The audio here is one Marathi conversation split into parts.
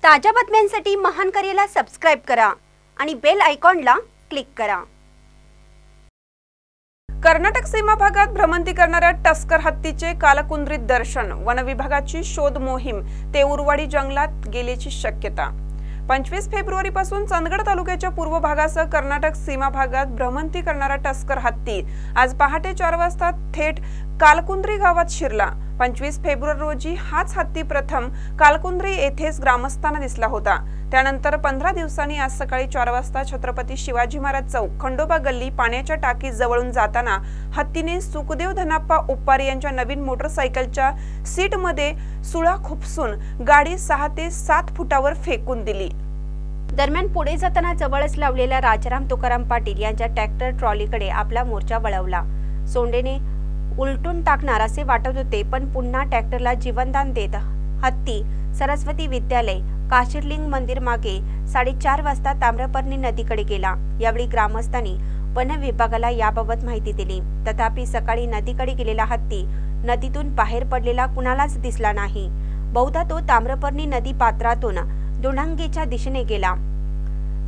ताज्या बातम्यांसाठी महान करेला सबस्क्राइब करा आणि बेल आयकॉनला क्लिक करा। कर्नाटक सीमा भागात भ्रमंती करणाऱ्या टस्कर हत्तीचे कालकुंद्रीत दर्शन, वन विभागाची शोध मोहीम तेऊरवाडी जंगलात गेल्याची शक्यता। 25 फेब्रुवारीपासून चंदगड तालुक्याच्या पूर्व भागासह कर्नाटक सीमा भागात भ्रमंती करणारा टस्कर हत्ती आज पहाटे 4 वाजता थेट कालकुंद्री गावात शिरला। 25 फेब्रुवारी रोजी हाच हत्ती प्रथम कालकुंद्री येथेच ग्रामस्थांना दिसला होता। त्यानंतर 15 दिवसांनी आज सकाळी 4 वाजता छत्रपती शिवाजी महाराज चौक खंडोबा गल्ली पाण्याच्या टाकी जवळून जाताना हत्तीने सुखदेव धनाप्पा उप्पारी यांच्या नवीन मोटरसायकलच्या सीटमध्ये सुळा खुपसून गाडी 6 ते 7 फुटावर फेकून दिली। दरम्यान पुढे जाताना जवळच लावलेल्या राजाराम तुकाराम पाटील यांच्या ट्रॅक्टर ट्रॉलीकडे आपला मोर्चा वळवला। सोंडेने उलटून टाकणार असे वाटत होते, पण पुन्हा ट्रॅक्टरला जीवनदान देत हत्ती सरस्वती विद्यालय काशिरलिंग मंदिर मागे 4:30 वाजता ताम्रपर्णी नदीकडे गेला। यावेळी ग्रामस्थांनी वन विभागाला याबाबत माहिती दिली, तथापि सकाळी नदीकडे गेलेला हत्ती नदीतून बाहेर पडलेला कुणालाच दिसला नाही। बहुधा तो ताम्रपर्णी नदी पात्रातून दुणांगेच्या दिशेने गेला।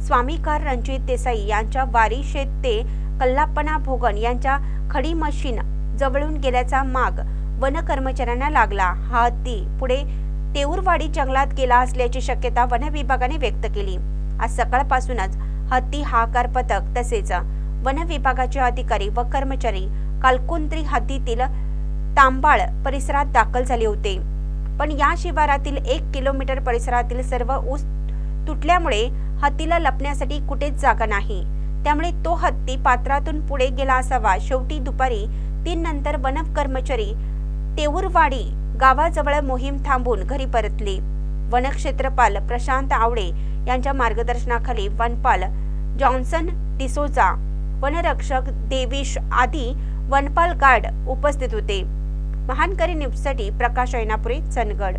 स्वामीकार रणजित देसाई यांच्या वारी शेत ते कल्लापना भोगन यांच्या खडी मशीन जवळून गेल्याचा माग वन कर्मचाऱ्यांना लागला। हा हत्ती पुढे तेऊरवाडी जंगलात गेला असल्याची शक्यता वन विभागाने व्यक्त केली। आज सकाळपासूनच हत्ती हाकार पथक तसेच वन विभागाचे अधिकारी व कर्मचारी कालकुंद्री हद्दीतील तांबाळ परिसरात दाखल झाले होते, पण या शिवारातील 1 किलोमीटर परिसरातील सर्व ऊस तुटल्यामुळे हत्तीला लपण्यासाठी कुठेच जागा नाही। त्यामुळे तो हत्ती पात्रातून पुढे गेला असावा। शेवटी दुपारी 3 नंतर वन कर्मचारी तेऊरवाडी गावाजवळ मोहीम थांबून घरी परतले। वनक्षेत्रपाल प्रशांत आवडे यांच्या मार्गदर्शनाखाली वनपाल जॉन्सन डिसोजा, वनरक्षक देवीश आदी वनपाल गार्ड उपस्थित होते। महानकरी न्यूजसाठी प्रकाश ऐनापुरे, चंदगड।